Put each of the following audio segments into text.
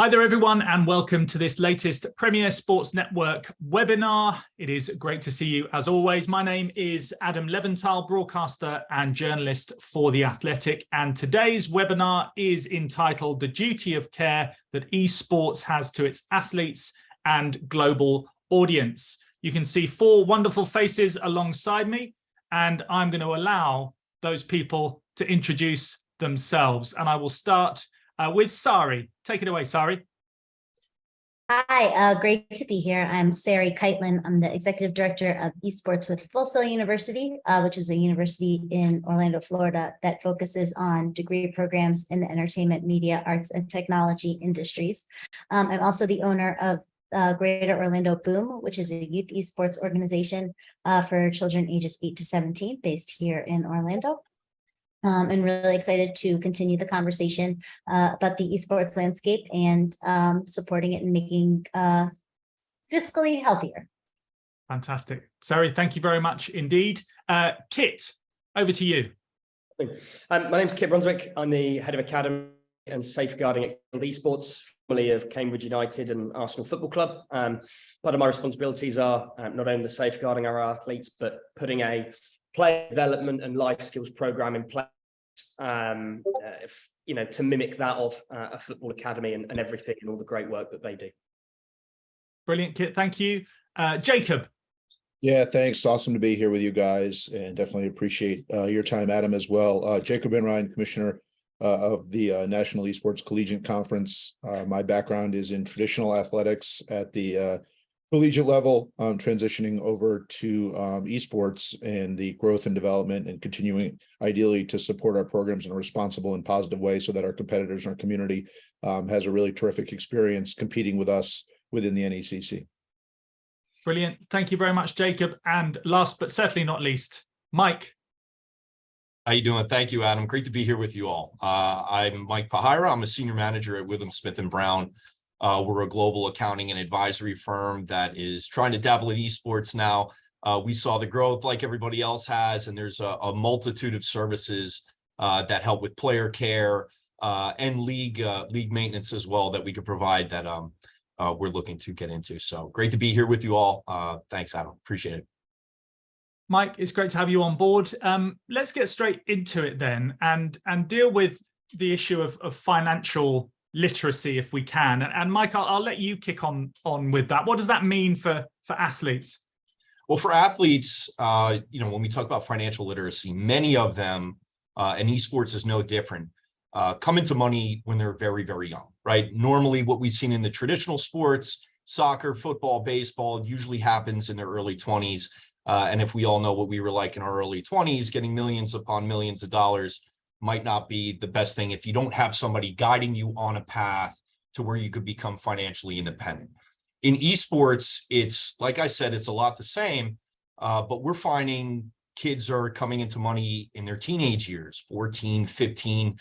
Hi there, everyone, and welcome to this latest Premier Sports Network webinar. It is great to see you as always. My name is Adam Leventhal, broadcaster and journalist for The Athletic, and today's webinar is entitled The Duty of Care That Esports Has to Its Athletes and Global Audience. You can see four wonderful faces alongside me, and I'm going to allow those people to introduce themselves, and I will start with Sari. Take it away, Sari. Hi, great to be here. I'm Sari Keitlin. I'm the Executive Director of Esports with Full Sail University, which is a university in Orlando, Florida, that focuses on degree programs in the entertainment, media, arts, and technology industries. I'm also the owner of Greater Orlando Boom, which is a youth esports organization for children ages 8 to 17 based here in Orlando. And really excited to continue the conversation about the esports landscape and supporting it and making fiscally healthier. Fantastic. Sari, thank you very much indeed. Kit, over to you. My name's Kit Brunswick. I'm the head of academy and safeguarding at Guild Esports, formerly of Cambridge United and Arsenal Football Club. Part of my responsibilities are not only the safeguarding our athletes, but putting a player development and life skills program in place, to mimic that of a football academy and everything and all the great work that they do. Brilliant, Kit. Thank you. Jacob. Yeah, thanks. Awesome to be here with you guys, and definitely appreciate your time, Adam, as well. Jacob Enright, Commissioner of the National Esports Collegiate Conference. My background is in traditional athletics at the collegiate level, transitioning over to esports and the growth and development and continuing ideally to support our programs in a responsible and positive way so that our competitors and our community has a really terrific experience competing with us within the NECC. Brilliant. Thank you very much, Jacob. And last but certainly not least, Mike. How you doing? Thank you, Adam. Great to be here with you all. I'm Mike Pahira. I'm a senior manager at Withum, Smith & Brown. We're a global accounting and advisory firm that is trying to dabble in esports now. We saw the growth like everybody else has, and there's a multitude of services that help with player care and league maintenance as well that we could provide that we're looking to get into. So great to be here with you all. Thanks, Adam. Appreciate it. Mike, it's great to have you on board. Let's get straight into it then and deal with the issue of financial literacy if we can. And Mike, I'll let you kick on with that. What does that mean for athletes? Well, for athletes, when we talk about financial literacy, many of them, and esports is no different, come into money when they're very, very young, right? Normally what we've seen in the traditional sports, soccer, football, baseball, usually happens in their early 20s. And if we all know what we were like in our early 20s, getting millions upon millions of dollars might not be the best thing if you don't have somebody guiding you on a path to where you could become financially independent. In esports, it's, like I said, it's a lot the same, but we're finding kids are coming into money in their teenage years, 14, 15,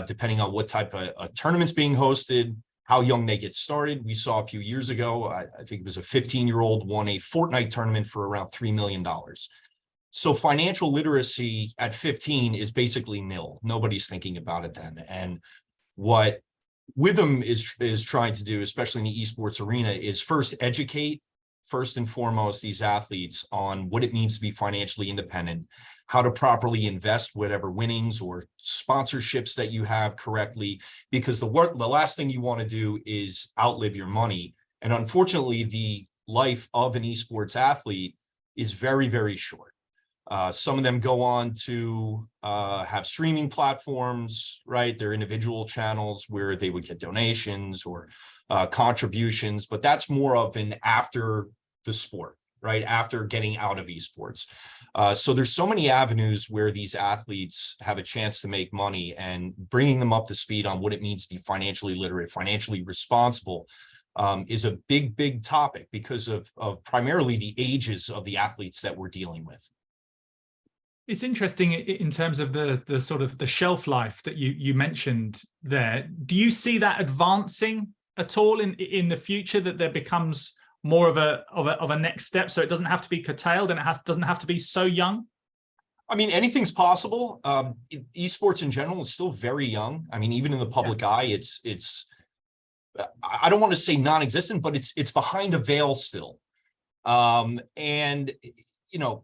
depending on what type of tournament's being hosted, how young they get started. We saw a few years ago, I think it was a 15-year-old won a Fortnite tournament for around $3 million. So financial literacy at 15 is basically nil. Nobody's thinking about it then. And what Withum is trying to do, especially in the esports arena, is first educate, first and foremost, these athletes on what it means to be financially independent, how to properly invest whatever winnings or sponsorships that you have correctly, because the last thing you want to do is outlive your money. And unfortunately, the life of an esports athlete is very, very short. Some of them go on to have streaming platforms, right? Their individual channels where they would get donations or contributions, but that's more of an after the sport, right? After getting out of esports. So there's so many avenues where these athletes have a chance to make money, and bringing them up to speed on what it means to be financially literate, financially responsible is a big, big topic because of primarily the ages of the athletes that we're dealing with. It's interesting in terms of the sort of the shelf life that you mentioned there. Do you see that advancing at all in the future, that there becomes more of a next step, so it doesn't have to be curtailed and doesn't have to be so young? I mean, anything's possible. Esports in general is still very young. I mean, even in the public eye, it's I don't want to say non-existent, but it's behind a veil still. And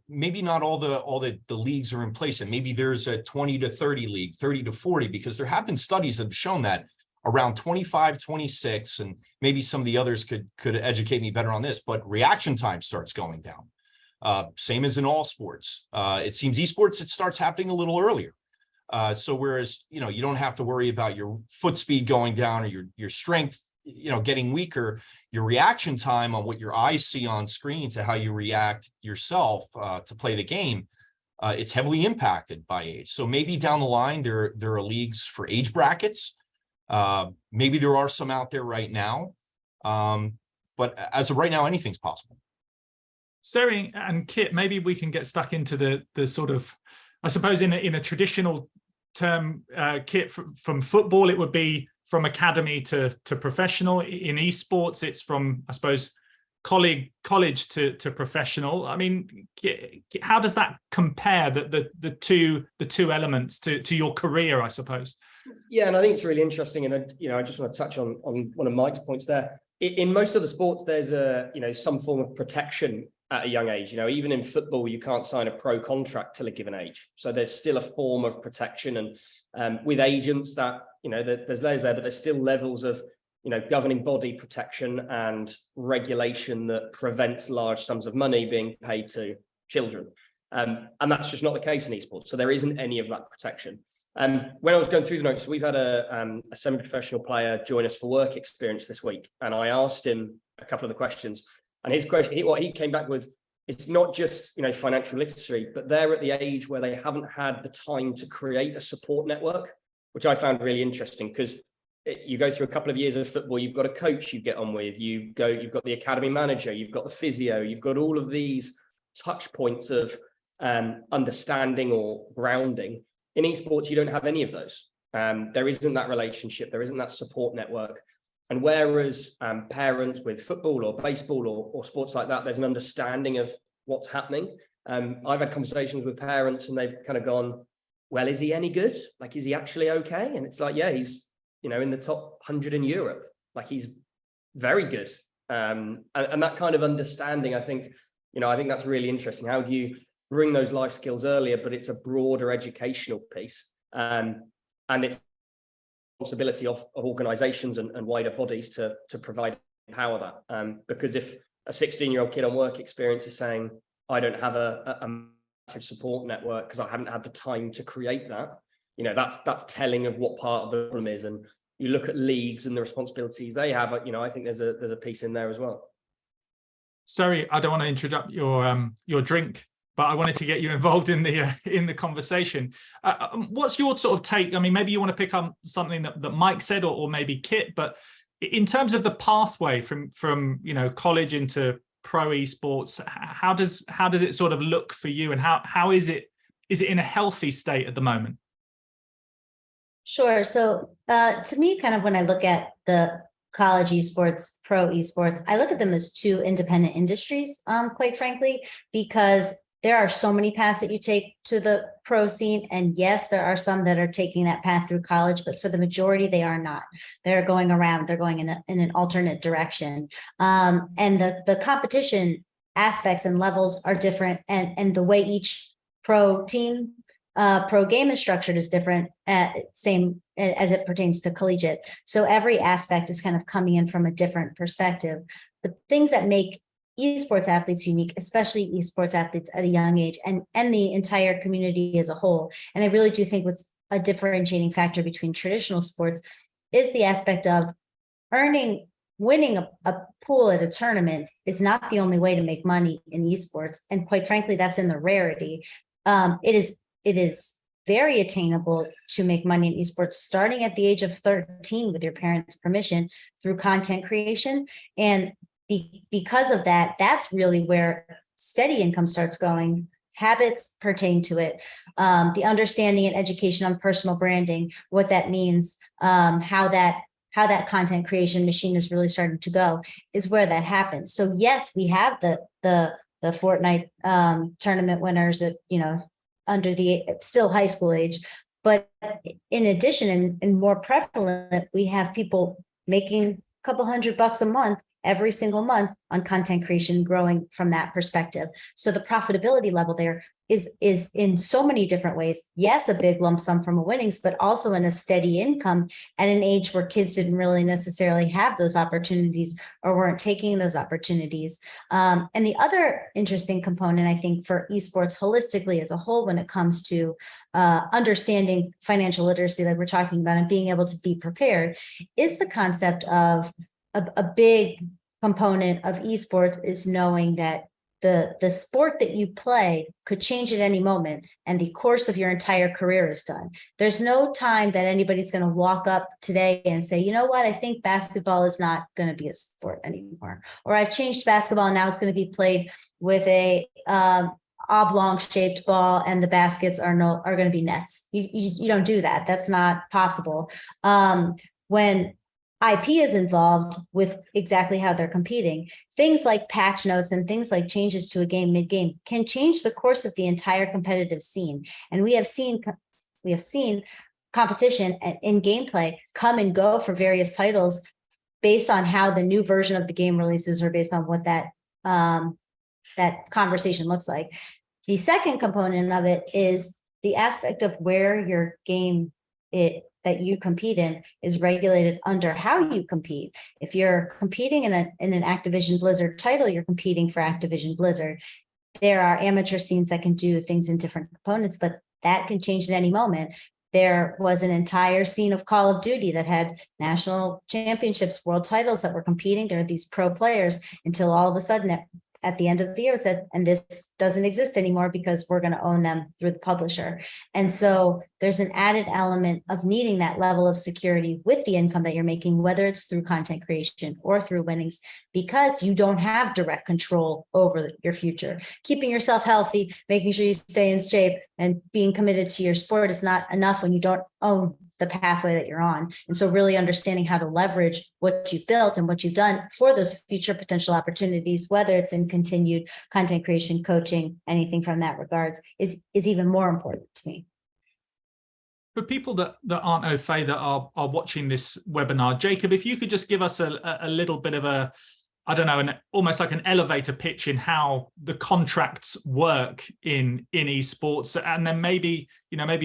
maybe not all the leagues are in place, and maybe there's a 20 to 30 league, 30 to 40, because there have been studies that have shown that around 25, 26, and maybe some of the others could educate me better on this, but reaction time starts going down. Same as in all sports. It seems esports, it starts happening a little earlier. So whereas, you don't have to worry about your foot speed going down or your strength, getting weaker, your reaction time on what your eyes see on screen to how you react yourself to play the game, it's heavily impacted by age. So maybe down the line, there are leagues for age brackets. Maybe there are some out there right now. But as of right now, anything's possible. Sari and Kit, maybe we can get stuck into the sort of, I suppose in a traditional term, Kit, from football, it would be from academy to professional. In esports, it's from, I suppose, college to professional. I mean, how does that compare, the two elements to your career, I suppose? Yeah, and I think it's really interesting. And I just want to touch on one of Mike's points there. In most of the sports, there's some form of protection at a young age. Even in football, you can't sign a pro contract till a given age. So there's still a form of protection. And with agents, that there's those there, but there's still levels of governing body protection and regulation that prevents large sums of money being paid to children. And that's just not the case in esports. So there isn't any of that protection. When I was going through the notes, we've had a semi-professional player join us for work experience this week, and I asked him a couple of the questions. And his question, what he came back with, it's not just financial literacy, but they're at the age where they haven't had the time to create a support network, which I found really interesting, because you go through a couple of years of football, you've got a coach you get on with, you've got the academy manager, you've got the physio, you've got all of these touch points of understanding or grounding. In esports, you don't have any of those. There isn't that relationship, there isn't that support network. And whereas parents with football or baseball or sports like that, there's an understanding of what's happening. I've had conversations with parents and they've kind of gone, well, is he any good? Like, is he actually okay? And it's like, yeah, he's, in the top 100 in Europe. Like, he's very good. And that kind of understanding, I think that's really interesting. How do you bring those life skills earlier, but it's a broader educational piece. And it's responsibility of organizations and wider bodies to provide empower that. Because if a 16-year-old kid on work experience is saying, I don't have a massive support network because I haven't had the time to create that, that's telling of what part of the problem is. And you look at leagues and the responsibilities they have, I think there's a piece in there as well. Sorry, I don't want to interrupt your drink, but I wanted to get you involved in the conversation. What's your sort of take? I mean, maybe you want to pick up something that Mike said, or maybe Kit, but in terms of the pathway from college into pro esports, how does it sort of look for you, and how is it in a healthy state at the moment? Sure. So to me, kind of when I look at the college esports, pro esports, I look at them as two independent industries, quite frankly, because there are so many paths that you take to the pro scene. And yes, there are some that are taking that path through college, but for the majority, they are not. They're going around, they're going in an alternate direction. And the competition aspects and levels are different. And the way each pro team, pro game is structured is different, same as it pertains to collegiate. So every aspect is kind of coming in from a different perspective. The things that make esports athletes unique, especially esports athletes at a young age, and the entire community as a whole. And I really do think what's a differentiating factor between traditional sports is the aspect of winning a pool at a tournament is not the only way to make money in esports. And quite frankly, that's in the rarity. It is very attainable to make money in esports starting at the age of 13 with your parents' permission through content creation. And because of that, that's really where steady income starts going. Habits pertain to it. The understanding and education on personal branding, what that means, how that content creation machine is really starting to go is where that happens. So yes, we have the Fortnite tournament winners at, under the still high school age, but in addition and more prevalent, we have people making couple $100 a month every single month on content creation, growing from that perspective. So the profitability level there is in so many different ways. Yes, a big lump sum from a winnings, but also in a steady income at an age where kids didn't really necessarily have those opportunities or weren't taking those opportunities. And the other interesting component, I think, for esports holistically as a whole, when it comes to understanding financial literacy, like we're talking about, and being able to be prepared, is the concept of a big component of esports is knowing that the sport that you play could change at any moment, and the course of your entire career is done. There's no time that anybody's going to walk up today and say, you know what, I think basketball is not going to be a sport anymore, or I've changed basketball and now it's going to be played with a oblong shaped ball and the baskets are going to be nets. You don't do that. That's not possible. When IP is involved with exactly how they're competing, things like patch notes and things like changes to a game mid-game can change the course of the entire competitive scene. And we have seen competition in gameplay come and go for various titles based on how the new version of the game releases, or based on what that conversation looks like. The second component of it is the aspect of where your game that you compete in is regulated under how you compete. If you're competing in an Activision Blizzard title, you're competing for Activision Blizzard. There are amateur scenes that can do things in different components, but that can change at any moment. There was an entire scene of Call of Duty that had national championships, world titles that were competing. There are these pro players, until all of a sudden at the end of the year it said, and this doesn't exist anymore because we're going to own them through the publisher. And so there's an added element of needing that level of security with the income that you're making, whether it's through content creation or through winnings, because you don't have direct control over your future. Keeping yourself healthy, making sure you stay in shape, and being committed to your sport is not enough when you don't own the pathway that you're on. And so really understanding how to leverage what you've built and what you've done for those future potential opportunities, whether it's in continued content creation, coaching, anything from that regards, is even more important to me. For people that aren't au fait, that are watching this webinar, Jacob, if you could just give us a little bit of a, I don't know, almost like an elevator pitch in how the contracts work in esports, and then maybe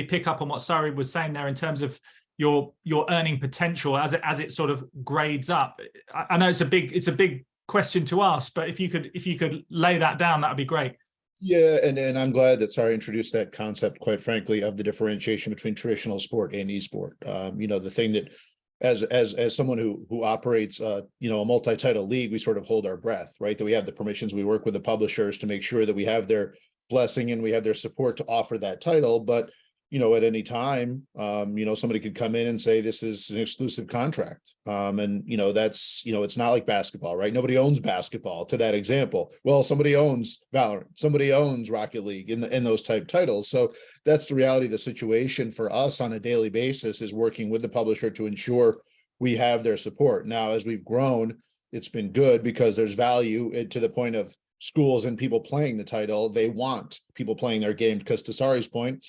pick up on what Sari was saying there in terms of your earning potential as it sort of grades up. I know it's a big question to ask, but if you could lay that down, that would be great. Yeah, and I'm glad that Sari introduced that concept, quite frankly, of the differentiation between traditional sport and esport. The thing that, as someone who operates a multi-title league, we sort of hold our breath, right? That we have the permissions, we work with the publishers to make sure that we have their blessing and we have their support to offer that title. But at any time, somebody could come in and say this is an exclusive contract, and that's it's not like basketball, right? Nobody owns basketball. To that example, well, somebody owns Valorant, somebody owns Rocket League in those type titles. So that's the reality of the situation for us on a daily basis, is working with the publisher to ensure we have their support. Now, as we've grown, it's been good because there's value to the point of schools and people playing the title. They want people playing their game because, to Sari's point,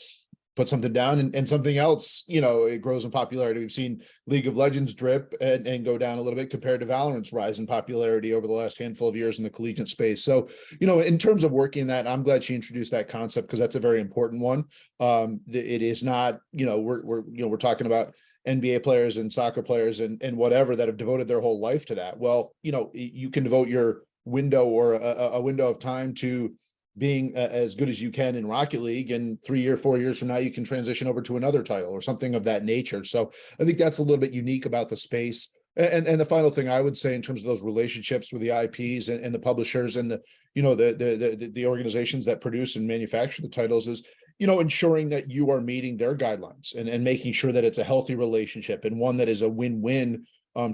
put something down and something else, it grows in popularity. We've seen League of Legends drip and go down a little bit compared to Valorant's rise in popularity over the last handful of years in the collegiate space. So, in terms of working that, I'm glad she introduced that concept because that's a very important one. It is not, we're talking about NBA players and soccer players and whatever that have devoted their whole life to that. Well, you can devote your window or a window of time to being as good as you can in Rocket League, and 3 or 4 years from now, you can transition over to another title or something of that nature. So I think that's a little bit unique about the space. And the final thing I would say in terms of those relationships with the IPs and the publishers and the organizations that produce and manufacture the titles is, ensuring that you are meeting their guidelines and making sure that it's a healthy relationship and one that is a win-win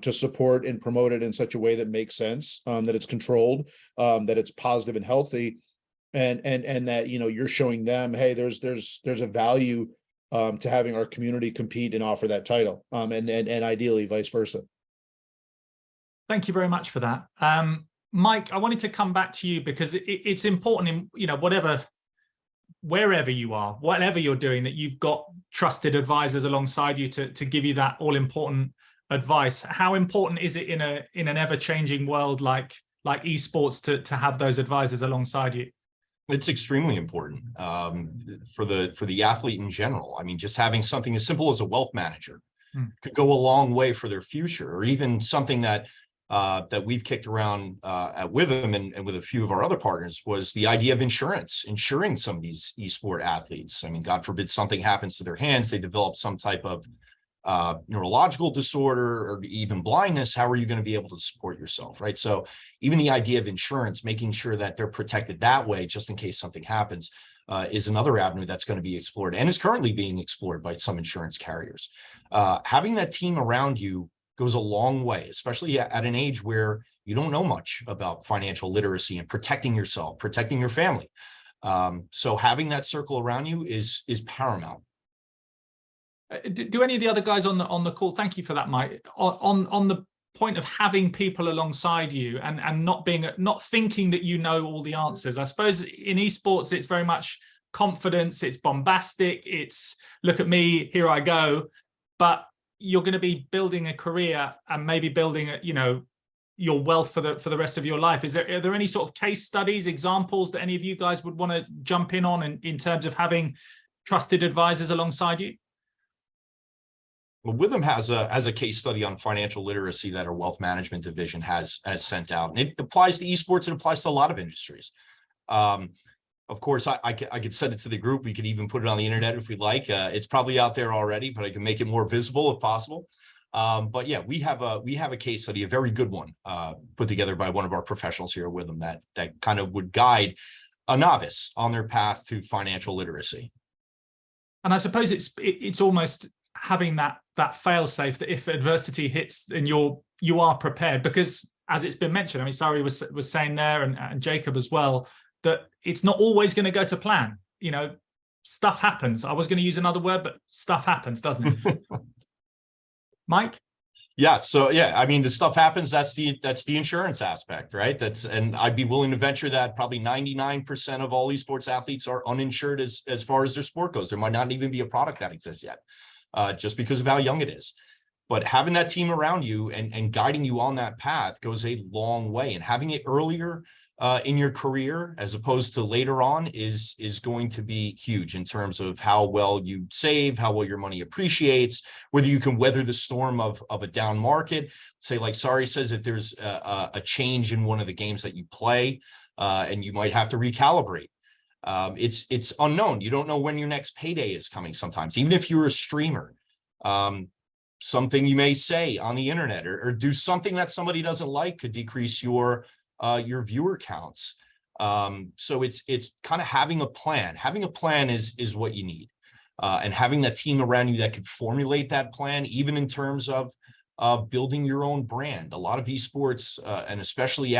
to support and promote it in such a way that makes sense, that it's controlled, that it's positive and healthy. And that you're showing them, hey, there's a value to having our community compete and offer that title, and ideally vice versa. Thank you very much for that, Mike. I wanted to come back to you because it's important in wherever you are, whatever you're doing, that you've got trusted advisors alongside you to give you that all important advice. How important is it in an ever-changing world like esports to have those advisors alongside you? It's extremely important for the athlete in general. I mean, just having something as simple as a wealth manager could go a long way for their future, or even something that we've kicked around at Withum and with a few of our other partners was the idea of insuring some of these esport athletes. I mean, God forbid something happens to their hands, they develop some type of neurological disorder or even blindness. How are you going to be able to support yourself, right? So even the idea of insurance, making sure that they're protected that way, just in case something happens, is another avenue that's going to be explored and is currently being explored by some insurance carriers. Having that team around you goes a long way, especially at an age where you don't know much about financial literacy and protecting yourself, protecting your family. So having that circle around you is paramount. Do any of the other guys on the call, thank you for that, Mike, on the point of having people alongside you and not thinking that you know all the answers? I suppose in esports it's very much confidence, it's bombastic, it's look at me, here I go, but you're going to be building a career and maybe building your wealth for the rest of your life. Are there any sort of case studies, examples that any of you guys would want to jump in on in terms of having trusted advisors alongside you? Well, Withum has a case study on financial literacy that our wealth management division has sent out, and it applies to esports. It applies to a lot of industries. Of course, I could send it to the group. We could even put it on the internet if we'd like. It's probably out there already, but I can make it more visible if possible. But yeah, we have a case study, a very good one, put together by one of our professionals here with them that kind of would guide a novice on their path to financial literacy. And I suppose it's almost having that fail safe that if adversity hits, then you are prepared, because as it's been mentioned, I mean, Sari was saying there, and Jacob as well, that it's not always going to go to plan. Stuff happens. I was going to use another word, but stuff happens, doesn't it? Mike? Yeah. So yeah, I mean, the stuff happens. That's the insurance aspect, right? And I'd be willing to venture that probably 99% of all esports athletes are uninsured as far as their sport goes. There might not even be a product that exists yet, just because of how young it is. But having that team around you and guiding you on that path goes a long way. And having it earlier in your career as opposed to later on is going to be huge in terms of how well you save, how well your money appreciates, whether you can weather the storm of a down market. Say, like Sari says, if there's a change in one of the games that you play and you might have to recalibrate. It's unknown. You don't know when your next payday is coming sometimes, even if you're a streamer. Something you may say on the internet or do something that somebody doesn't like could decrease your viewer counts. So it's kind of having a plan. Having a plan is what you need. And having that team around you that could formulate that plan, even in terms of building your own brand. A lot of esports, and especially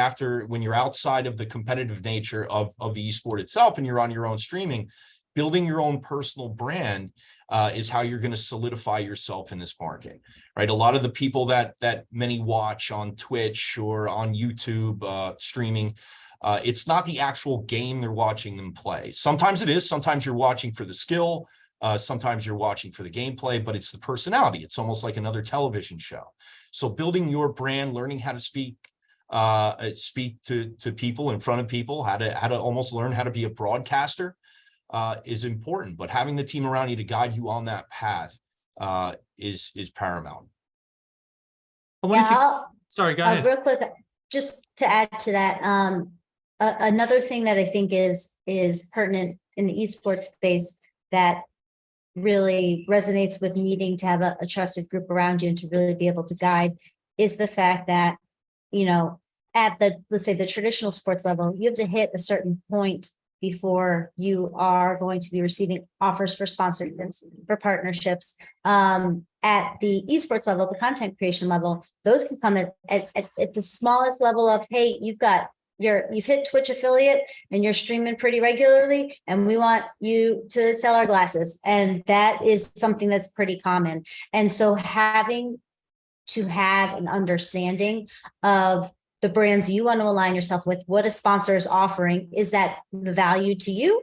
when you're outside of the competitive nature of the esport itself and you're on your own streaming, building your own personal brand is how you're going to solidify yourself in this market, right? A lot of the people that many watch on Twitch or on YouTube streaming, it's not the actual game they're watching them play. Sometimes it is. Sometimes you're watching for the skill. Sometimes you're watching for the gameplay, but it's the personality. It's almost like another television show. So building your brand, learning how to speak to people, in front of people, how to almost learn how to be a broadcaster is important. But having the team around you to guide you on that path is paramount. Sorry, go ahead. Real quick, just to add to that, another thing that I think is pertinent in the esports space that really resonates with needing to have a trusted group around you and to really be able to guide is the fact that, at let's say the traditional sports level, you have to hit a certain point before you are going to be receiving offers for sponsorships, for partnerships. At the esports level, the content creation level, those can come at the smallest level of, hey, you've hit Twitch affiliate and you're streaming pretty regularly, and we want you to sell our glasses. And that is something that's pretty common. And so having to have an understanding of the brands you want to align yourself with, what a sponsor is offering. Is that the value to you?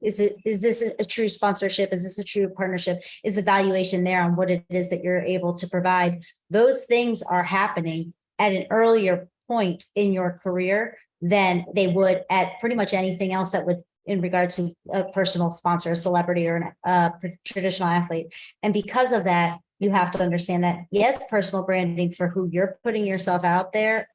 Is this a true sponsorship? Is this a true partnership? Is the valuation there on what it is that you're able to provide? Those things are happening at an earlier point in your career than they would at pretty much anything else that would in regard to a personal sponsor, a celebrity, or a traditional athlete. And because of that, you have to understand that, yes, personal branding for who you're putting yourself out there,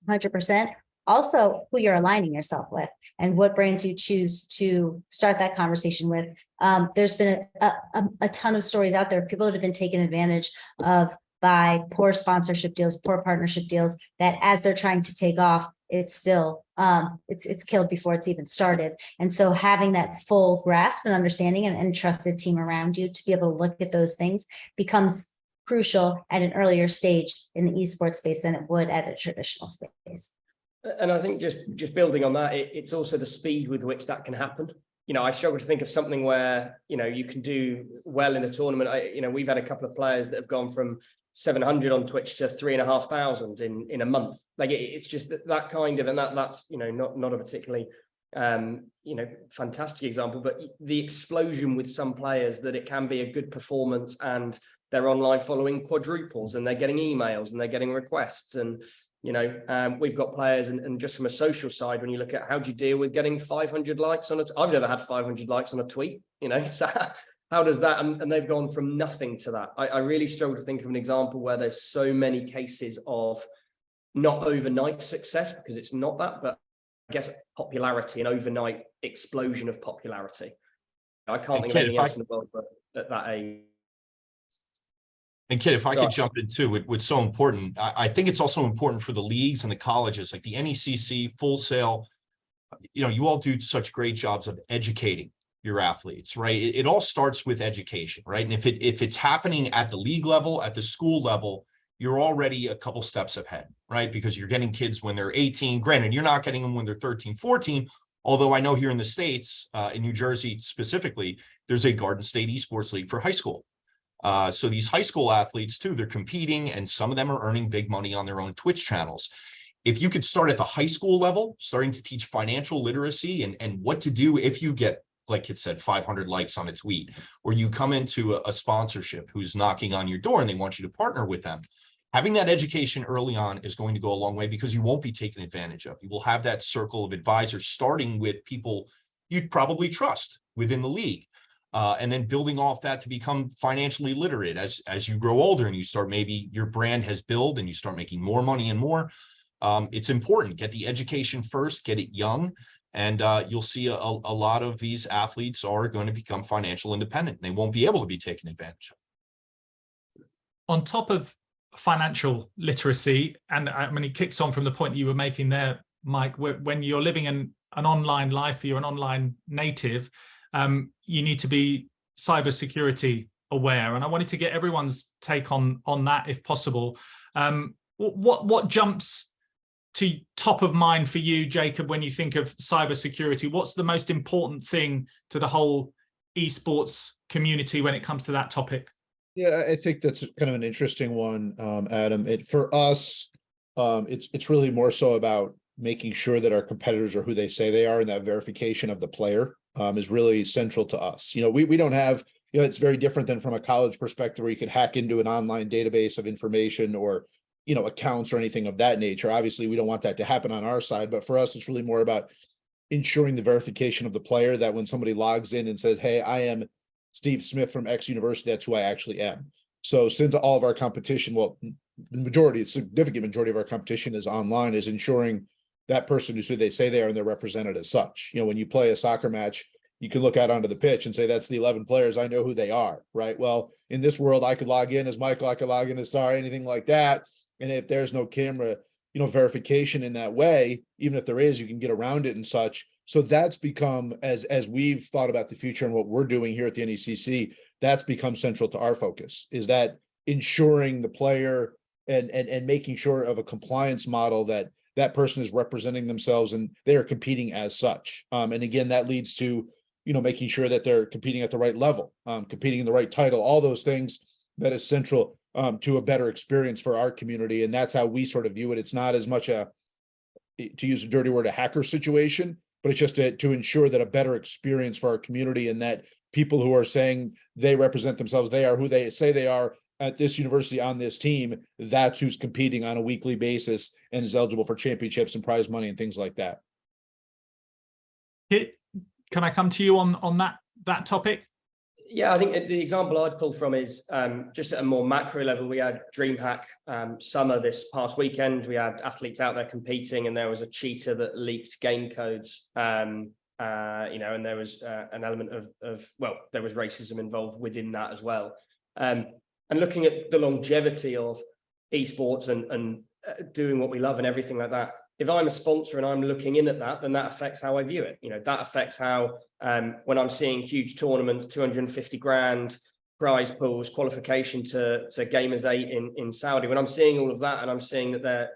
100%, also who you're aligning yourself with and what brands you choose to start that conversation with. There's been a ton of stories out there, people that have been taken advantage of by poor sponsorship deals, poor partnership deals, that as they're trying to take off, it's still it's killed before it's even started. And so having that full grasp and understanding and trusted team around you to be able to look at those things becomes crucial at an earlier stage in the esports space than it would at a traditional space. And I think just building on that, it's also the speed with which that can happen. You know, I struggle to think of something where, you know, you can do well in a tournament. We've had a couple of players that have gone from 700 on Twitch to 3,500 in a month. Like it's just that kind of, and that's, you know, not a particularly, fantastic example, but the explosion with some players that it can be a good performance and their online following quadruples and they're getting emails and they're getting requests. And, you know, we've got players and just from a social side, when you look at how do you deal with getting 500 likes on it? I've never had 500 likes on a tweet, you know, so how does that, and they've gone from nothing to that. I really struggle to think of an example where there's so many cases of not overnight success, because it's not that, but I guess popularity, an overnight explosion of popularity. I can't think of anything else in the world but at that age. And Kit, if I could jump in too, what's so important, I think it's also important for the leagues and the colleges, like the NECC, Full Sail, you know, you all do such great jobs of educating your athletes, right? It all starts with education, right? And if it's happening at the league level, at the school level, you're already a couple steps ahead, right? Because you're getting kids when they're 18. Granted, you're not getting them when they're 13, 14, although I know here in the States, in New Jersey specifically, there's a Garden State Esports League for high school. So these high school athletes too, they're competing and some of them are earning big money on their own Twitch channels. If you could start at the high school level, starting to teach financial literacy and what to do if you get, like it said, 500 likes on a tweet, or you come into a sponsorship who's knocking on your door and they want you to partner with them. Having that education early on is going to go a long way because you won't be taken advantage of. You will have that circle of advisors starting with people you'd probably trust within the league. And then building off that to become financially literate as you grow older and you start, maybe your brand has built and you start making more money and more. It's important. Get the education first, get it young, and you'll see a lot of these athletes are going to become financial independent. They won't be able to be taken advantage of. On top of financial literacy, and I mean, it kicks on from the point that you were making there, Mike, when you're living an online life, you're an online native, you need to be cybersecurity aware. And I wanted to get everyone's take on that, if possible. What jumps to top of mind for you, Jacob, when you think of cybersecurity? What's the most important thing to the whole esports community when it comes to that topic? Yeah, I think that's kind of an interesting one, Adam. For us, it's really more so about making sure that our competitors are who they say they are, and that verification of the player is really central to us. You know, we don't have, you know, it's very different than from a college perspective where you could hack into an online database of information or, you know, accounts or anything of that nature. Obviously, we don't want that to happen on our side, but for us, it's really more about ensuring the verification of the player, that when somebody logs in and says, hey, I am Steve Smith from X university, that's who I actually am. So since all of our competition, well, the majority, a significant majority of our competition is online, is ensuring that person who's who they say they are and they're represented as such. You know, when you play a soccer match, you can look out onto the pitch and say, that's the 11 players, I know who they are, right? Well, in this world, I could log in as Michael, I could log in as Sarah, anything like that. And if there's no camera, you know, verification in that way, even if there is, you can get around it and such. So that's become, as we've thought about the future and what we're doing here at the NECC, that's become central to our focus, is that ensuring the player and making sure of a compliance model that that person is representing themselves and they are competing as such. And again, that leads to, you know, making sure that they're competing at the right level, competing in the right title, all those things that is central. to a better experience for our community. And that's how we sort of view it. It's not as much to use a dirty word, a hacker situation, but it's just to ensure that a better experience for our community, and that people who are saying they represent themselves, they are who they say they are at this university on this team, that's who's competing on a weekly basis and is eligible for championships and prize money and things like that. Can I come to you on that topic? Yeah, I think the example I'd pull from is just at a more macro level. We had DreamHack summer this past weekend. We had athletes out there competing, and there was a cheater that leaked game codes. And there was an element of there was racism involved within that as well. And looking at the longevity of esports and doing what we love and everything like that, if I'm a sponsor and I'm looking in at that, then that affects how I view it. That affects how, when I'm seeing huge tournaments, 250 grand, prize pools, qualification to Gamers 8 in Saudi, when I'm seeing all of that and I'm seeing that they're,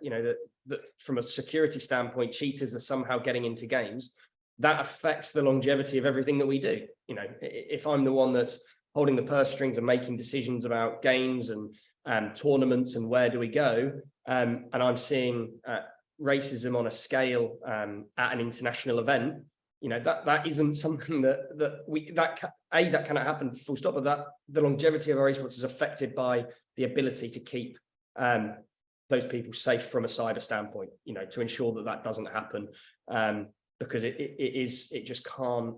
that from a security standpoint, cheaters are somehow getting into games, that affects the longevity of everything that we do. If I'm the one that's holding the purse strings and making decisions about games and tournaments and where do we go, and I'm seeing racism on a scale at an international event, that isn't something that cannot happen full stop. But that the longevity of our esports is affected by the ability to keep those people safe from a cyber standpoint, to ensure that doesn't happen, because it just can't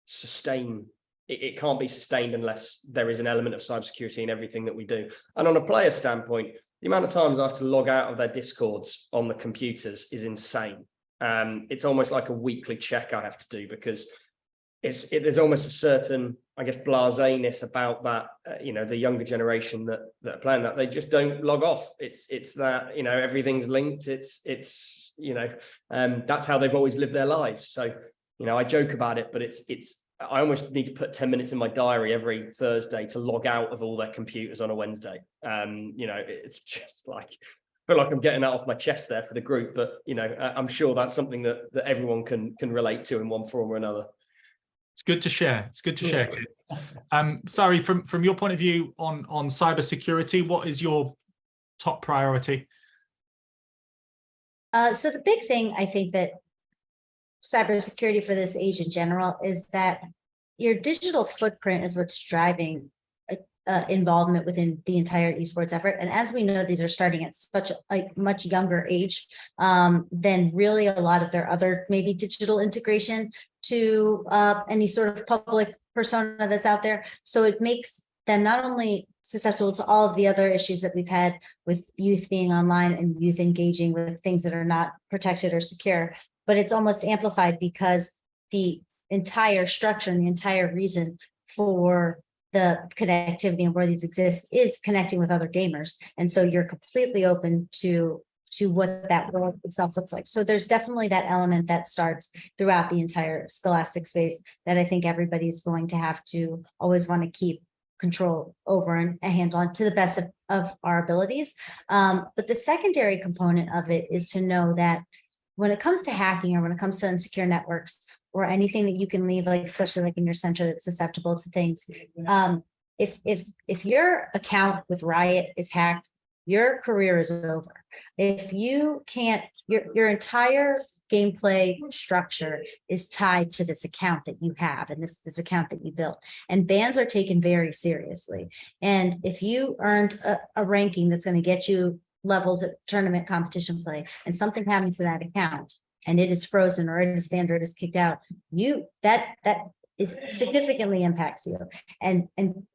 sustain. It can't be sustained unless there is an element of cybersecurity in everything that we do. And on a player standpoint, the amount of times I have to log out of their discords on the computers is insane. It's almost like a weekly check I have to do, because there's almost a certain, I guess, blasé-ness about that. The younger generation that are playing that, they just don't log off. It's that, everything's linked. It's that's how they've always lived their lives. So, I joke about it, but I almost need to put 10 minutes in my diary every Thursday to log out of all their computers on a Wednesday. It's just like, I feel like I'm getting that off my chest there for the group, but I'm sure that's something that everyone can relate to in one form or another. It's good to share. It's good to share. Sorry, from your point of view on cybersecurity, what is your top priority? So the big thing, I think, that cybersecurity for this age in general is that your digital footprint is what's driving involvement within the entire esports effort. And as we know, these are starting at such a much younger age than really a lot of their other maybe digital integration to any sort of public persona that's out there. So it makes them not only susceptible to all of the other issues that we've had with youth being online and youth engaging with things that are not protected or secure, but it's almost amplified because the entire structure and the entire reason for the connectivity and where these exist is connecting with other gamers. And so you're completely open to what that world itself looks like. So there's definitely that element that starts throughout the entire scholastic space that I think everybody's going to have to always want to keep control over and a handle on to the best of our abilities. But the secondary component of it is to know that when it comes to hacking or when it comes to insecure networks or anything that you can leave, like especially like in your center that's susceptible to things, if your account with Riot is hacked, your career is over. If you can't, your entire gameplay structure is tied to this account that you have and this account that you built, and bans are taken very seriously. And if you earned a ranking that's going to get you levels at tournament competition play and something happens to that account and it is frozen or it is banned or it is kicked out, that is significantly impacts you. And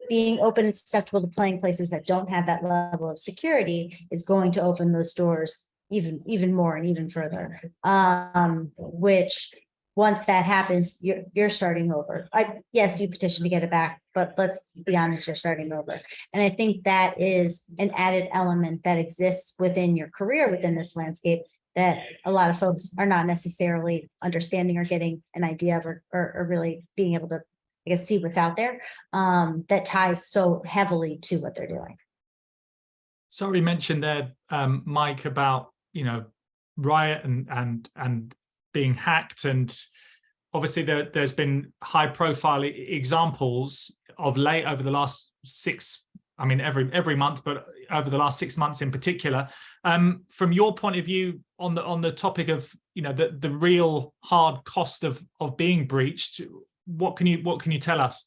being open and susceptible to playing places that don't have that level of security is going to open those doors even more and even further. Which once that happens, you're starting over. Yes, you petition to get it back, but let's be honest, you're starting over. And I think that is an added element that exists within your career within this landscape that a lot of folks are not necessarily understanding or getting an idea of or really being able to, I guess, see what's out there that ties so heavily to what they're doing. Sorry, mentioned there, Mike, about Riot and being hacked, and obviously there's been high profile examples of late over the last 6 I mean, every month, but over the last 6 months in particular. From your point of view on the topic of, you know, the real hard cost of being breached, what can you tell us?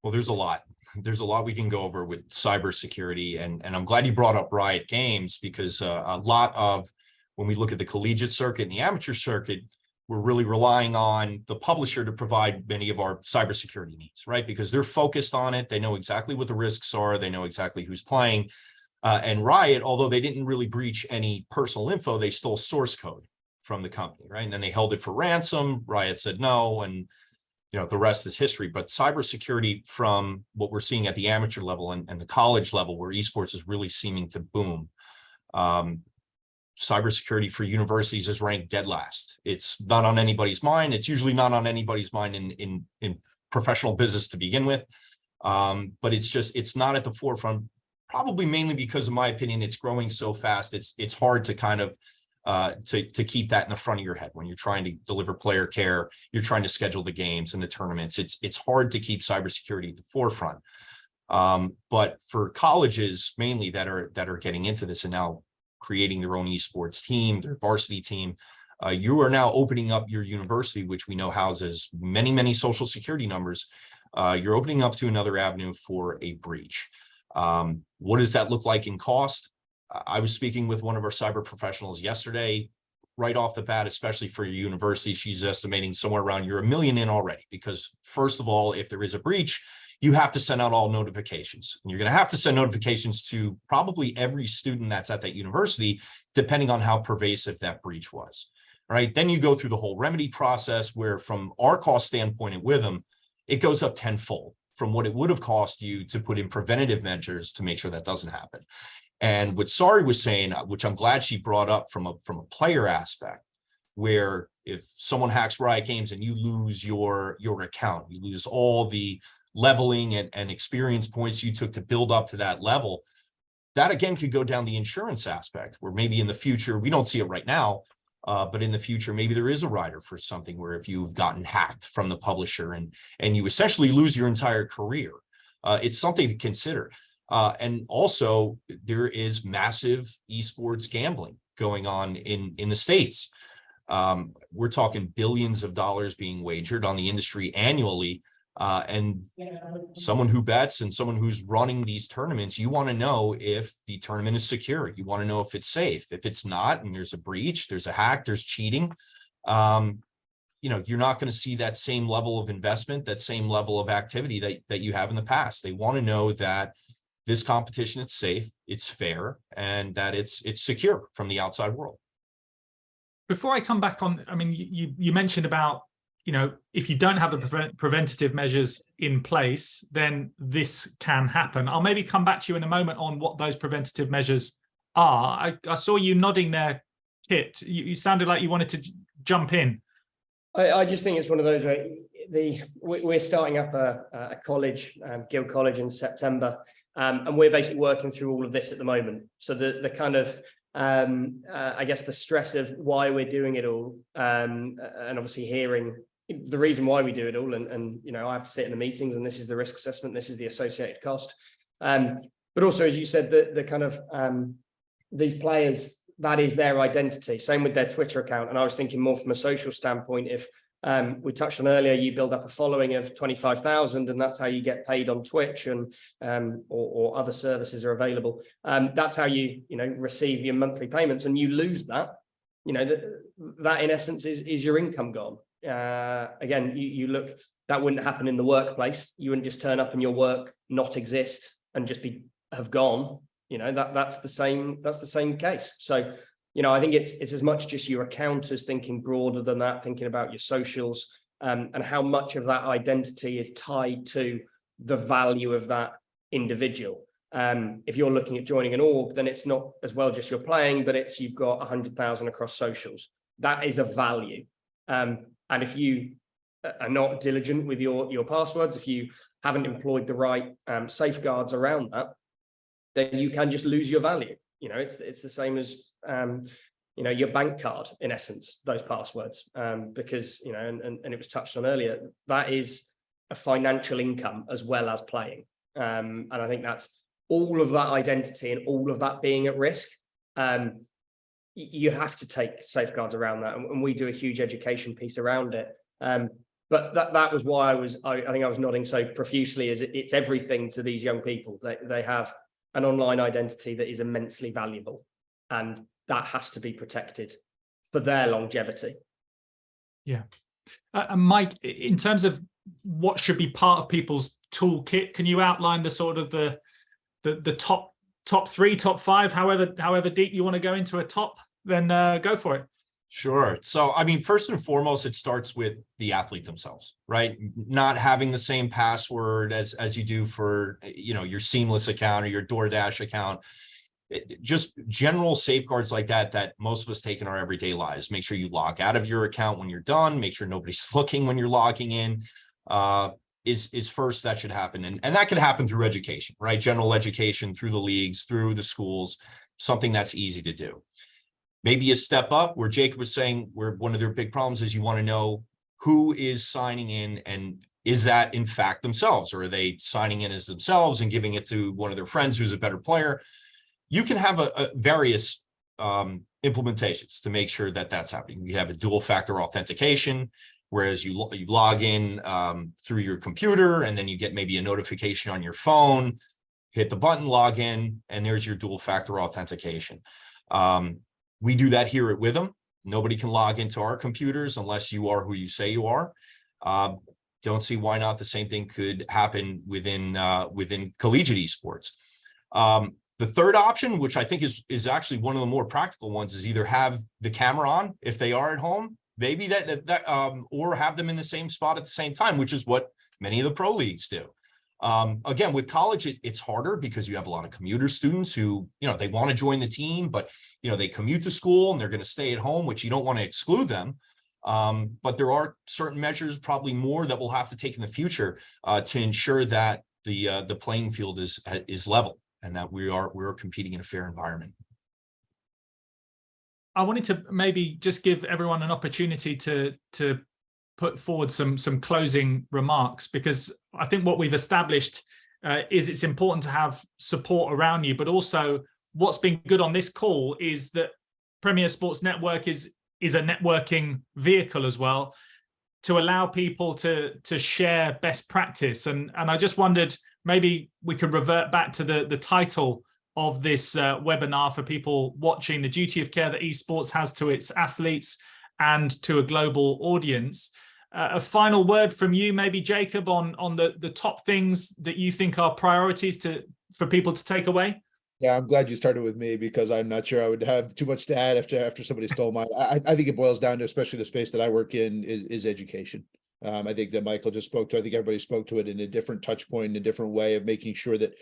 Well, there's a lot. There's a lot we can go over with cybersecurity, and I'm glad you brought up Riot Games, because a lot of, when we look at the collegiate circuit and the amateur circuit, we're really relying on the publisher to provide many of our cybersecurity needs, right? Because they're focused on it. They know exactly what the risks are. They know exactly who's playing. And Riot, although they didn't really breach any personal info, they stole source code from the company, right? And then they held it for ransom. Riot said no, and you know, the rest is history. But cybersecurity, from what we're seeing at the amateur level and the college level, where esports is really seeming to boom, cybersecurity for universities is ranked dead last. It's not on anybody's mind. It's usually not on anybody's mind in professional business to begin with. But it's not at the forefront, probably mainly because, in my opinion, it's growing so fast. It's hard to kind of to keep that in the front of your head when you're trying to deliver player care, you're trying to schedule the games and the tournaments. It's hard to keep cybersecurity at the forefront. But for colleges mainly that are getting into this and now creating their own esports team, their varsity team, you are now opening up your university, which we know houses many, many social security numbers. You're opening up to another avenue for a breach. What does that look like in cost? I was speaking with one of our cyber professionals yesterday. Right off the bat, especially for your university, she's estimating somewhere around you're $1 million in already, because first of all, if there is a breach, you have to send out all notifications, and you're going to have to send notifications to probably every student that's at that university, depending on how pervasive that breach was. All right. Then you go through the whole remedy process, where from our cost standpoint at Withum, it goes up tenfold from what it would have cost you to put in preventative measures to make sure that doesn't happen. And what Sari was saying, which I'm glad she brought up from a player aspect, where if someone hacks Riot Games and you lose your account, you lose all the leveling and experience points you took to build up to that level, that again could go down the insurance aspect, where maybe in the future, we don't see it right now, but in the future, maybe there is a rider for something where if you've gotten hacked from the publisher and you essentially lose your entire career, it's something to consider. And also, there is massive esports gambling going on in the States. We're talking billions of dollars being wagered on the industry annually. And someone who bets and someone who's running these tournaments, you want to know if the tournament is secure. You want to know if it's safe. If it's not, and there's a breach, there's a hack, there's cheating, you know, you're not going to see that same level of investment, that same level of activity that you have in the past. They want to know that this competition, it's safe, it's fair, and that it's secure from the outside world. Before I come back on, I mean, you mentioned about, you know, if you don't have the preventative measures in place, then this can happen. I'll maybe come back to you in a moment on what those preventative measures are. I saw you nodding there, Kit. You sounded like you wanted to jump in. I just think it's one of those, right? We're starting up a college, Guild College, in September. And we're basically working through all of this at the moment. So the kind of, I guess, the stress of why we're doing it all, and obviously hearing the reason why we do it all. And you know, I have to sit in the meetings, and this is the risk assessment, this is the associated cost. But also, as you said, the kind of these players, that is their identity. Same with their Twitter account. And I was thinking more from a social standpoint, if we touched on earlier, you build up a following of 25,000, and that's how you get paid on Twitch, and or other services are available. That's how you receive your monthly payments, and you lose that. You know, that in essence is your income gone. Again, you look, that wouldn't happen in the workplace. You wouldn't just turn up and your work not exist and just have gone. You know, that's the same case. So, you know, I think it's as much just your account as thinking broader than that, thinking about your socials, and how much of that identity is tied to the value of that individual. If you're looking at joining an org, then it's not as well just you're playing, but it's you've got 100,000 across socials. That is a value. And if you are not diligent with your passwords, if you haven't employed the right safeguards around that, then you can just lose your value. You know, it's the same as your bank card, in essence, those passwords, because and it was touched on earlier, that is a financial income as well as playing, and I think that's all of that identity and all of that being at risk, you have to take safeguards around that, and we do a huge education piece around it. But that was why I think I was nodding so profusely, is it's everything to these young people. They have an online identity that is immensely valuable, and that has to be protected for their longevity. Yeah. And Mike, in terms of what should be part of people's toolkit, can you outline the sort of the top 3, top 5, however deep you want to go into a top, then go for it. Sure. So, I mean, first and foremost, it starts with the athlete themselves, right? Not having the same password as you do for, your Seamless account or your DoorDash account. Just general safeguards like that most of us take in our everyday lives. Make sure you log out of your account when you're done. Make sure nobody's looking when you're logging in. Is first that should happen. And that can happen through education, right? General education through the leagues, through the schools, something that's easy to do. Maybe a step up where Jacob was saying, where one of their big problems is you want to know who is signing in, and is that in fact themselves, or are they signing in as themselves and giving it to one of their friends who's a better player? You can have a various implementations to make sure that that's happening. You can have a dual factor authentication, whereas you log in through your computer, and then you get maybe a notification on your phone, hit the button, log in, and there's your dual factor authentication. We do that here at Withum. Nobody can log into our computers unless you are who you say you are. Don't see why not the same thing could happen within collegiate esports. The third option, which I think is actually one of the more practical ones, is either have the camera on if they are at home, maybe or have them in the same spot at the same time, which is what many of the pro leagues do. Again, with college, it's harder because you have a lot of commuter students who, they want to join the team, but, they commute to school and they're going to stay at home, which you don't want to exclude them. But there are certain measures, probably more, that we'll have to take in the future to ensure that the playing field is level and that we're competing in a fair environment. I wanted to maybe just give everyone an opportunity to put forward some closing remarks, because I think what we've established is it's important to have support around you, but also what's been good on this call is that Premier Sports Network is a networking vehicle as well, to allow people to share best practice. And I just wondered, maybe we could revert back to the title of this webinar for people watching: the duty of care that esports has to its athletes and to a global audience. A final word from you, maybe Jacob, on the top things that you think are priorities for people to take away. Yeah, I'm glad you started with me, because I'm not sure I would have too much to add after somebody stole mine. I think it boils down to, especially the space that I work in, is education. I think that Michael just spoke to. I think everybody spoke to it in a different touch point, in a different way of making sure that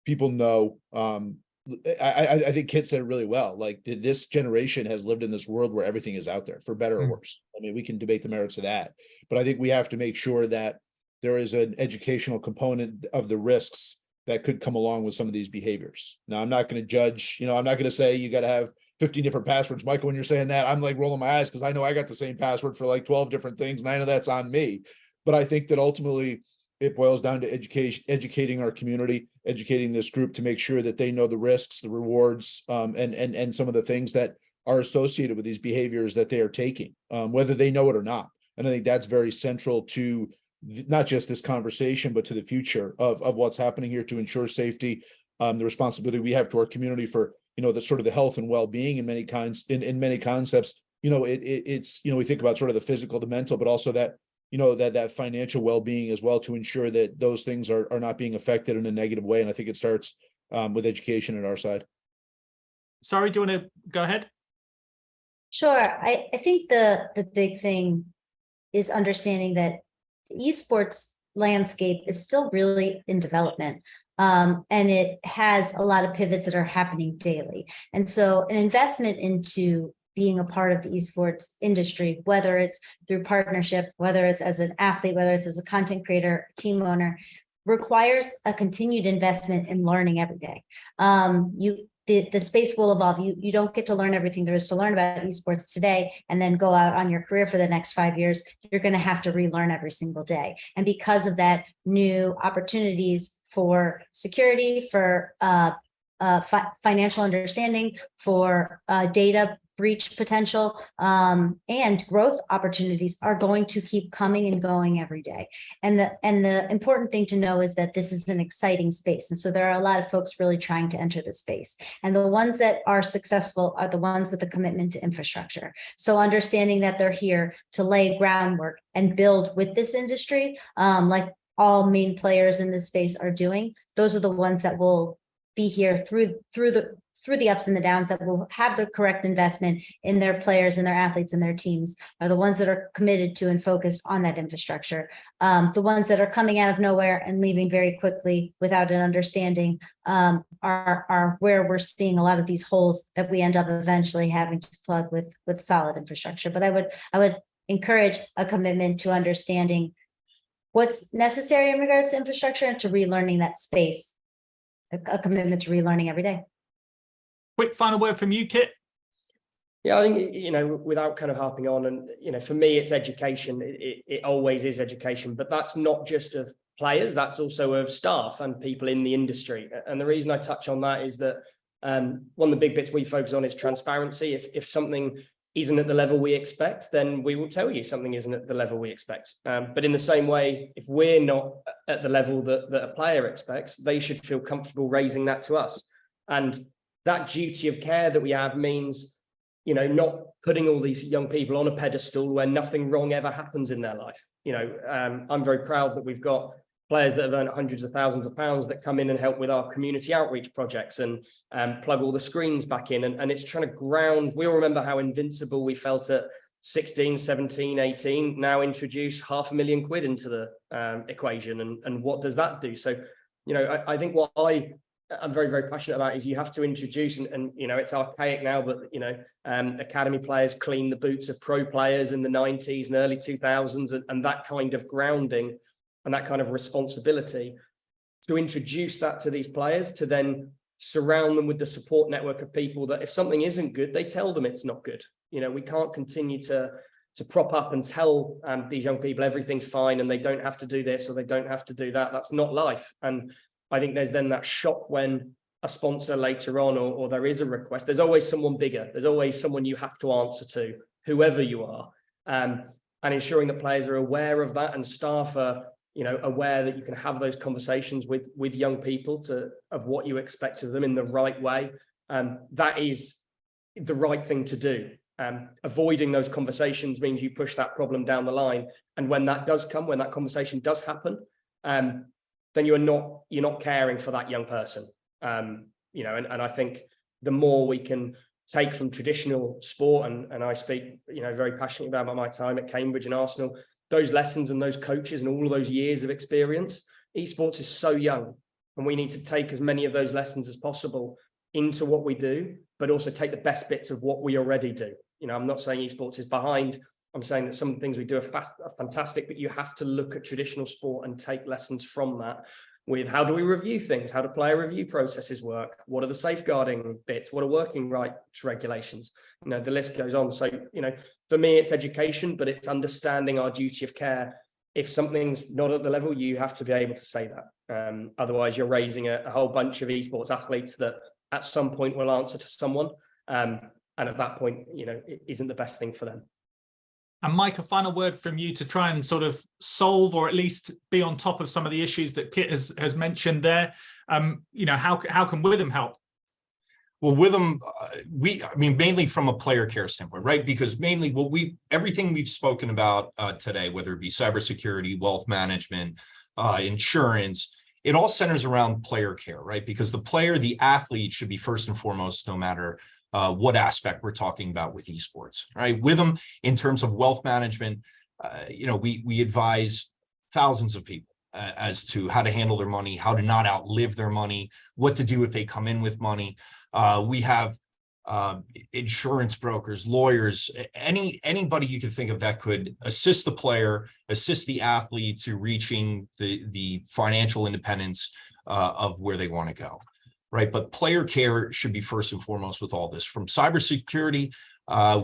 people know. I think Kit said it really well. Like, this generation has lived in this world where everything is out there, for better or worse. I mean, we can debate the merits of that, but I think we have to make sure that there is an educational component of the risks that could come along with some of these behaviors. Now, I'm not going to judge, I'm not going to say you got to have 15 different passwords. Michael, when you're saying that, I'm like rolling my eyes, because I know I got the same password for like 12 different things, and I know that's on me. But I think that ultimately it boils down to educating our community, educating this group to make sure that they know the risks, the rewards, and some of the things that are associated with these behaviors that they are taking, whether they know it or not. And I think that's very central to not just this conversation, but to the future of what's happening here to ensure safety, the responsibility we have to our community for, the sort of the health and well-being in many many concepts. It's we think about sort of the physical, the mental, but also that, that financial well-being as well, to ensure that those things are not being affected in a negative way. And I think it starts with education at our side. Sorry, do you want to go ahead? Sure. I think the big thing is understanding that the esports landscape is still really in development. And it has a lot of pivots that are happening daily. And so an investment into being a part of the esports industry, whether it's through partnership, whether it's as an athlete, whether it's as a content creator, team owner, requires a continued investment in learning every day. the space will evolve. You don't get to learn everything there is to learn about esports today and then go out on your career for the next 5 years. You're going to have to relearn every single day. And because of that, new opportunities for security, for financial understanding, for data breach potential, and growth opportunities are going to keep coming and going every day. And the important thing to know is that this is an exciting space. And so there are a lot of folks really trying to enter the space. And the ones that are successful are the ones with a commitment to infrastructure. So understanding that they're here to lay groundwork and build with this industry, like all main players in this space are doing, those are the ones that will be here through the ups and the downs, that will have the correct investment in their players and their athletes and their teams, are the ones that are committed to and focused on that infrastructure. The ones that are coming out of nowhere and leaving very quickly without an understanding are where we're seeing a lot of these holes that we end up eventually having to plug with solid infrastructure. But I would encourage a commitment to understanding what's necessary in regards to infrastructure and to relearning that space, a commitment to relearning every day. Quick final word from you, Kit. Yeah, I think, without kind of harping on, and, for me, it's education. It always is education, but that's not just of players, that's also of staff and people in the industry. And the reason I touch on that is that one of the big bits we focus on is transparency. If something isn't at the level we expect, then we will tell you something isn't at the level we expect. But in the same way, if we're not at the level that a player expects, they should feel comfortable raising that to us. And that duty of care that we have means, not putting all these young people on a pedestal where nothing wrong ever happens in their life. I'm very proud that we've got players that have earned hundreds of thousands of pounds that come in and help with our community outreach projects and plug all the screens back in. And it's trying to ground. We all remember how invincible we felt at 16, 17, 18, now introduce £500,000 into the equation. And what does that do? So, I think what I'm very, very passionate about is you have to introduce, and it's archaic now, but, academy players clean the boots of pro players in the 90s and early 2000s, and that kind of grounding and that kind of responsibility to introduce that to these players, to then surround them with the support network of people that if something isn't good, they tell them it's not good. We can't continue to prop up and tell these young people everything's fine and they don't have to do this or they don't have to do that. That's not life. And I think there's then that shock when a sponsor later on, or there is a request. There's always someone bigger. There's always someone you have to answer to, whoever you are. And ensuring that players are aware of that and staff are, aware that you can have those conversations with young people of what you expect of them in the right way. That is the right thing to do. Avoiding those conversations means you push that problem down the line. And when that does come, when that conversation does happen, then you're not caring for that young person. And I think the more we can take from traditional sport, and I speak, very passionately about my time at Cambridge and Arsenal, those lessons and those coaches and all of those years of experience. Esports is so young, and we need to take as many of those lessons as possible into what we do, but also take the best bits of what we already do. I'm not saying esports is behind. I'm saying that some of the things we do are fantastic, but you have to look at traditional sport and take lessons from that with how do we review things? How do player review processes work? What are the safeguarding bits? What are working rights regulations? The list goes on. So, for me, it's education, but it's understanding our duty of care. If something's not at the level, you have to be able to say that. Otherwise, you're raising a whole bunch of esports athletes that at some point will answer to someone. And at that point, it isn't the best thing for them. And Mike, a final word from you to try and sort of solve, or at least be on top of some of the issues that Kit has mentioned there. How can Withum help? Well, Withum, mainly from a player care standpoint, right? Because mainly everything we've spoken about today, whether it be cybersecurity, wealth management, insurance, it all centers around player care, right? Because the athlete should be first and foremost, no matter what aspect we're talking about with esports, right? Withum, in terms of wealth management, we advise thousands of people as to how to handle their money, how to not outlive their money, what to do if they come in with money. We have insurance brokers, lawyers, anybody you can think of that could assist the player, assist the athlete to reaching the financial independence of where they want to go. right? But player care should be first and foremost with all this. From cybersecurity,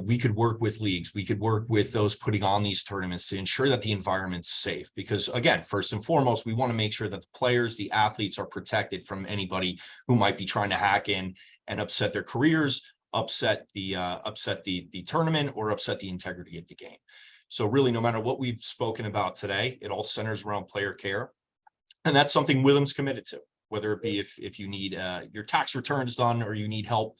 we could work with leagues. We could work with those putting on these tournaments to ensure that the environment's safe. Because again, first and foremost, we want to make sure that the players, the athletes are protected from anybody who might be trying to hack in and upset their careers, upset the tournament, or upset the integrity of the game. So really, no matter what we've spoken about today, it all centers around player care. And that's something Withum's committed to, whether it be if you need your tax returns done, or you need help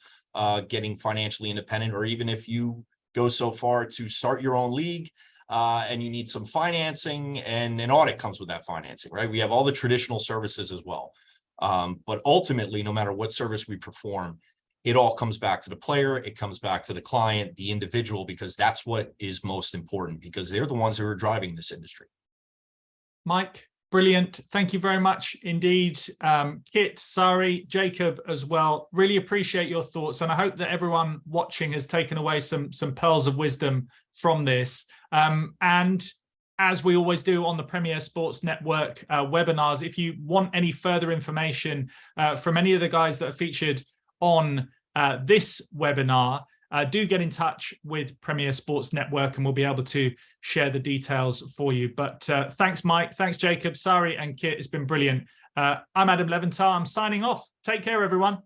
getting financially independent, or even if you go so far to start your own league and you need some financing, and an audit comes with that financing, right? We have all the traditional services as well. But ultimately, no matter what service we perform, it all comes back to the player. It comes back to the client, the individual, because that's what is most important, because they're the ones who are driving this industry. Mike, brilliant. Thank you very much indeed. Kit, Sari, Jacob as well. Really appreciate your thoughts. And I hope that everyone watching has taken away some pearls of wisdom from this. And as we always do on the Premier Sports Network webinars, if you want any further information from any of the guys that are featured on this webinar, do get in touch with Premier Sports Network and we'll be able to share the details for you. But thanks, Mike. Thanks, Jacob, Sari, and Kit. It's been brilliant. I'm Adam Leventhal. I'm signing off. Take care, everyone.